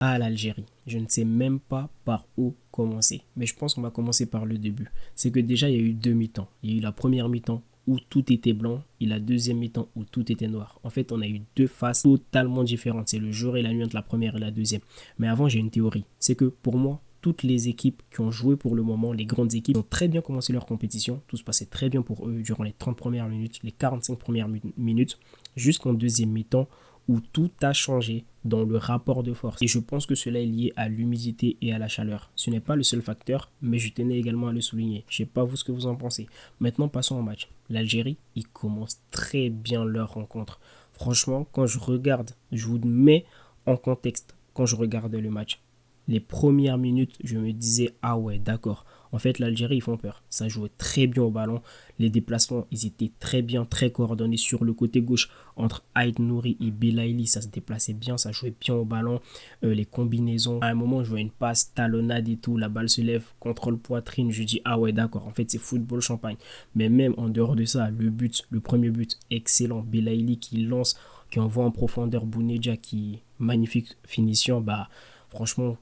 à l'Algérie. Je ne sais même pas par où commencer. Mais je pense qu'on va commencer par le début. C'est que déjà, il y a eu deux mi-temps. Il y a eu la première mi-temps où tout était blanc et la deuxième mi-temps où tout était noir. En fait, on a eu deux faces totalement différentes. C'est le jour et la nuit entre la première et la deuxième. Mais avant, j'ai une théorie. C'est que pour moi, toutes les équipes qui ont joué pour le moment, les grandes équipes, ont très bien commencé leur compétition. Tout se passait très bien pour eux durant les 30 premières minutes, les 45 premières minutes, jusqu'en deuxième mi-temps où tout a changé dans le rapport de force. Et je pense que cela est lié à l'humidité et à la chaleur. Ce n'est pas le seul facteur, mais je tenais également à le souligner. Je ne sais pas vous ce que vous en pensez. Maintenant, passons au match. L'Algérie, ils commencent très bien leur rencontre. Franchement, quand je regarde, je vous mets en contexte quand je regarde le match. Les premières minutes, je me disais, ah ouais, d'accord. En fait, l'Algérie, ils font peur. Ça jouait très bien au ballon. Les déplacements, ils étaient très bien, très coordonnés sur le côté gauche entre Aït Nouri et Belaïli. Ça se déplaçait bien, ça jouait bien au ballon. Les combinaisons. À un moment, je vois une passe, talonnade et tout. La balle se lève, contrôle poitrine. Je dis, ah ouais, d'accord. En fait, c'est football champagne. Mais même en dehors de ça, le premier but, excellent. Belaïli qui lance, qui envoie en profondeur Bounedja, qui magnifique finition. Bah, franchement,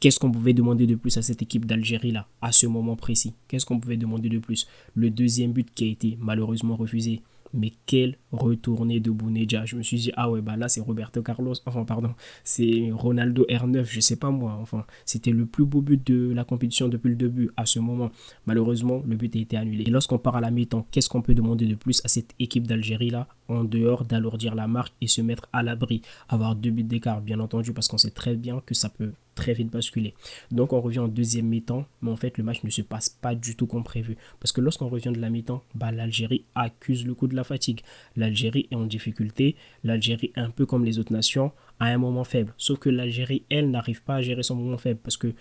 qu'est-ce qu'on pouvait demander de plus à cette équipe d'Algérie là, à ce moment précis? Qu'est-ce qu'on pouvait demander de plus? Le deuxième but qui a été malheureusement refusé. Mais quelle retournée de Bounedja. Je me suis dit, ah ouais, bah là c'est Roberto Carlos, enfin pardon, c'est Ronaldo R9, je sais pas moi. Enfin, c'était le plus beau but de la compétition depuis le début à ce moment. Malheureusement, le but a été annulé. Et lorsqu'on part à la mi-temps, qu'est-ce qu'on peut demander de plus à cette équipe d'Algérie là, en dehors d'alourdir la marque et se mettre à l'abri? Avoir deux buts d'écart, bien entendu, parce qu'on sait très bien que ça peut très vite basculer. Donc on revient en deuxième mi-temps, mais en fait le match ne se passe pas du tout comme prévu. Parce que lorsqu'on revient de la mi-temps, bah, l'Algérie accuse le coup de la fatigue. L'Algérie est en difficulté, l'Algérie un peu comme les autres nations, a un moment faible. Sauf que l'Algérie, elle, n'arrive pas à gérer son moment faible parce que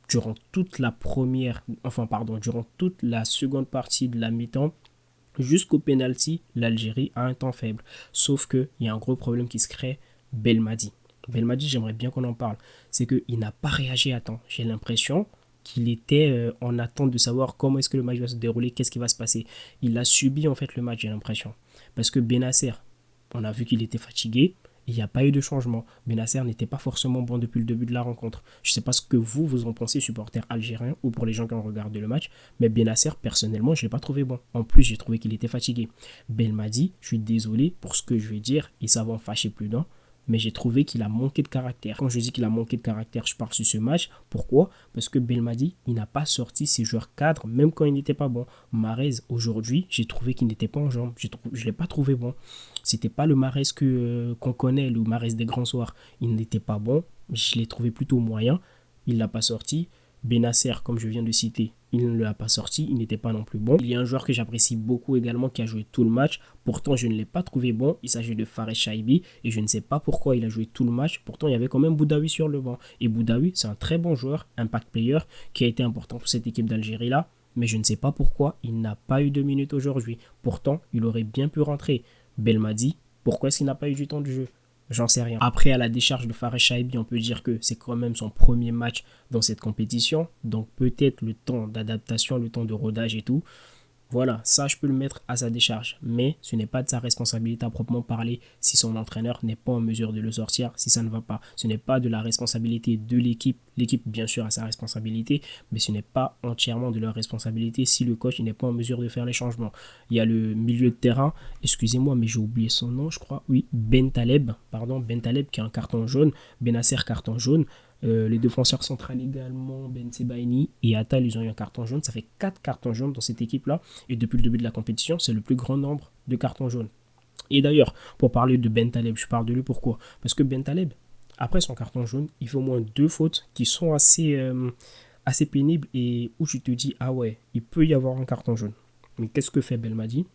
durant toute la seconde partie de la mi-temps, jusqu'au penalty, l'Algérie a un temps faible. Sauf qu'il y a un gros problème qui se crée, Belmadi. Belmadi, j'aimerais bien qu'on en parle. C'est qu'il n'a pas réagi à temps. J'ai l'impression qu'il était en attente de savoir comment est-ce que le match va se dérouler, qu'est-ce qui va se passer. Il a subi en fait le match, j'ai l'impression. Parce que Benasser, on a vu qu'il était fatigué. Il n'y a pas eu de changement. Benasser n'était pas forcément bon depuis le début de la rencontre. Je ne sais pas ce que vous en pensez, supporters algériens, ou pour les gens qui ont regardé le match, mais Benasser, personnellement, je ne l'ai pas trouvé bon. En plus, j'ai trouvé qu'il était fatigué. Belmadi, je suis désolé pour ce que je vais dire, et ça va en fâcher plus d'un, mais j'ai trouvé qu'il a manqué de caractère. Quand je dis qu'il a manqué de caractère, je parle sur ce match. Pourquoi? Parce que Belmadi, il n'a pas sorti ses joueurs cadres, même quand il n'était pas bon. Mahrez, aujourd'hui, j'ai trouvé qu'il n'était pas en jambes. Je ne l'ai pas trouvé bon. C'était pas le Mahrez qu'on connaît, le Mahrez des grands soirs. Il n'était pas bon. Je l'ai trouvé plutôt moyen. Il ne l'a pas sorti. Benasser, comme je viens de citer, il ne l'a pas sorti, il n'était pas non plus bon. Il y a un joueur que j'apprécie beaucoup également qui a joué tout le match, pourtant je ne l'ai pas trouvé bon, il s'agit de Fares Chaibi et je ne sais pas pourquoi il a joué tout le match, pourtant il y avait quand même Boudaoui sur le banc. Et Boudaoui, c'est un très bon joueur, impact player, qui a été important pour cette équipe d'Algérie là, mais je ne sais pas pourquoi il n'a pas eu 2 minutes aujourd'hui. Pourtant, il aurait bien pu rentrer. Belmadi, pourquoi est-ce qu'il n'a pas eu du temps de jeu? J'en sais rien. Après, à la décharge de Fares Chaibi, on peut dire que c'est quand même son premier match dans cette compétition. Donc peut-être le temps d'adaptation, le temps de rodage et tout. Voilà, ça je peux le mettre à sa décharge. Mais ce n'est pas de sa responsabilité à proprement parler si son entraîneur n'est pas en mesure de le sortir, si ça ne va pas. Ce n'est pas de la responsabilité de l'équipe. L'équipe bien sûr a sa responsabilité, mais ce n'est pas entièrement de leur responsabilité si le coach n'est pas en mesure de faire les changements. Il y a le milieu de terrain, excusez-moi mais j'ai oublié son nom je crois, oui, Ben Taleb qui a un carton jaune, Benasser carton jaune. Les défenseurs centrales également, Ben Sebaini et Attal, ils ont eu un carton jaune. Ça fait 4 cartons jaunes dans cette équipe-là. Et depuis le début de la compétition, c'est le plus grand nombre de cartons jaunes. Et d'ailleurs, pour parler de Ben Taleb, je parle de lui pourquoi? Parce que Ben Taleb, après son carton jaune, il fait au moins 2 fautes qui sont assez pénibles et où tu te dis, ah ouais, il peut y avoir un carton jaune. Mais qu'est-ce que fait Belmadi?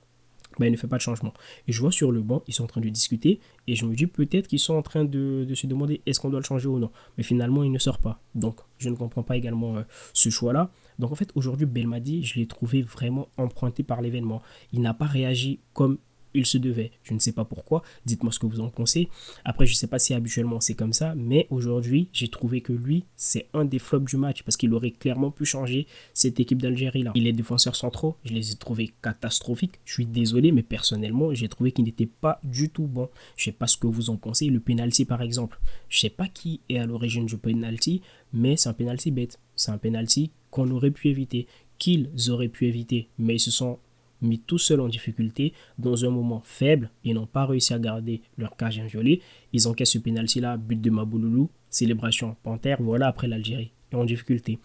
Ben, il ne fait pas de changement. Et je vois sur le banc, ils sont en train de discuter, et je me dis peut-être qu'ils sont en train de se demander est-ce qu'on doit le changer ou non. Mais finalement, il ne sort pas. Donc, je ne comprends pas également ce choix-là. Donc, en fait, aujourd'hui, Belmadi, je l'ai trouvé vraiment emprunté par l'événement. Il n'a pas réagi comme il se devait. Je ne sais pas pourquoi, dites-moi ce que vous en pensez. Après, je ne sais pas si habituellement c'est comme ça, mais aujourd'hui, j'ai trouvé que lui, c'est un des flops du match parce qu'il aurait clairement pu changer cette équipe d'Algérie-là. Et les défenseurs centraux, je les ai trouvés catastrophiques. Je suis désolé, mais personnellement, j'ai trouvé qu'ils n'étaient pas du tout bons. Je ne sais pas ce que vous en pensez. Le penalty, par exemple, je ne sais pas qui est à l'origine du penalty, mais c'est un penalty bête. C'est un penalty qu'on aurait pu éviter, qu'ils auraient pu éviter, mais ils se sont mis tout seuls en difficulté dans un moment faible et n'ont pas réussi à garder leur cage inviolée. Ils encaissent ce penalty-là, but de Mabouloulou, célébration panthère, voilà après l'Algérie est en difficulté.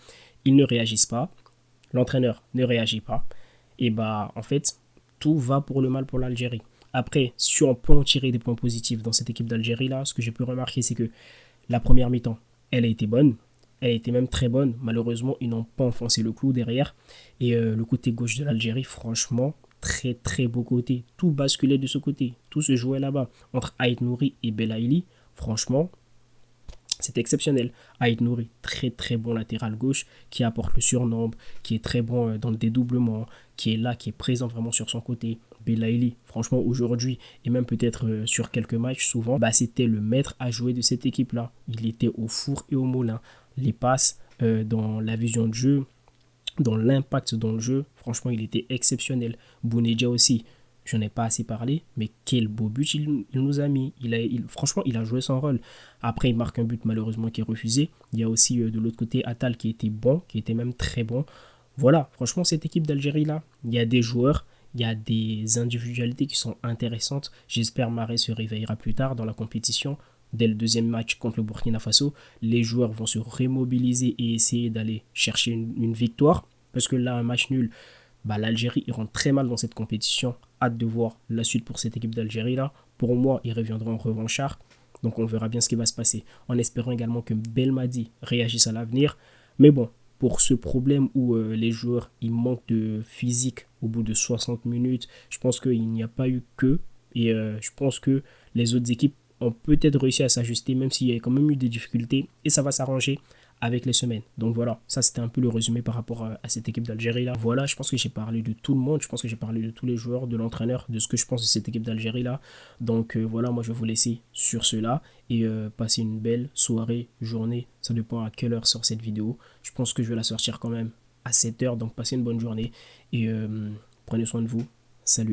Ils ne réagissent pas, l'entraîneur ne réagit pas, et bah en fait, tout va pour le mal pour l'Algérie. Après, si on peut en tirer des points positifs dans cette équipe d'Algérie-là, ce que j'ai pu remarquer, c'est que la première mi-temps, elle a été bonne. Elle était même très bonne. Malheureusement, ils n'ont pas enfoncé le clou derrière. Et le côté gauche de l'Algérie, franchement, très très beau côté. Tout basculait de ce côté. Tout se jouait là-bas. Entre Aït Nouri et Belaïli, franchement, c'est exceptionnel. Aït Nouri, très très bon latéral gauche, qui apporte le surnombre, qui est très bon dans le dédoublement, qui est là, qui est présent vraiment sur son côté. Belaïli, franchement, aujourd'hui, et même peut-être sur quelques matchs, souvent, bah, c'était le maître à jouer de cette équipe-là. Il était au four et au moulin. Les passes, dans la vision de jeu, dans l'impact dans le jeu, franchement, il était exceptionnel. Bounedjah aussi, je n'en ai pas assez parlé, mais quel beau but il nous a mis. Franchement, il a joué son rôle. Après, il marque un but malheureusement qui est refusé. Il y a aussi de l'autre côté Attal qui était bon, qui était même très bon. Voilà, franchement, cette équipe d'Algérie-là, il y a des joueurs, il y a des individualités qui sont intéressantes. J'espère Mahrez se réveillera plus tard dans la compétition. Dès le deuxième match contre le Burkina Faso, les joueurs vont se remobiliser et essayer d'aller chercher une victoire. Parce que là, un match nul, bah, l'Algérie rentre très mal dans cette compétition. Hâte de voir la suite pour cette équipe d'Algérie là. Pour moi, ils reviendront en revanchard. Donc on verra bien ce qui va se passer. En espérant également que Belmadi réagisse à l'avenir. Mais bon, pour ce problème où les joueurs ils manquent de physique au bout de 60 minutes, je pense qu'il n'y a pas eu que. Et je pense que les autres équipes ont peut-être réussi à s'ajuster, même s'il y a quand même eu des difficultés. Et ça va s'arranger avec les semaines. Donc voilà, ça c'était un peu le résumé par rapport à cette équipe d'Algérie là. Voilà, je pense que j'ai parlé de tout le monde, je pense que j'ai parlé de tous les joueurs, de l'entraîneur, de ce que je pense de cette équipe d'Algérie là. Donc voilà, moi je vais vous laisser sur cela et passer une belle soirée, journée, ça dépend à quelle heure sort cette vidéo. Je pense que je vais la sortir quand même à 7h, donc passez une bonne journée et prenez soin de vous. Salut.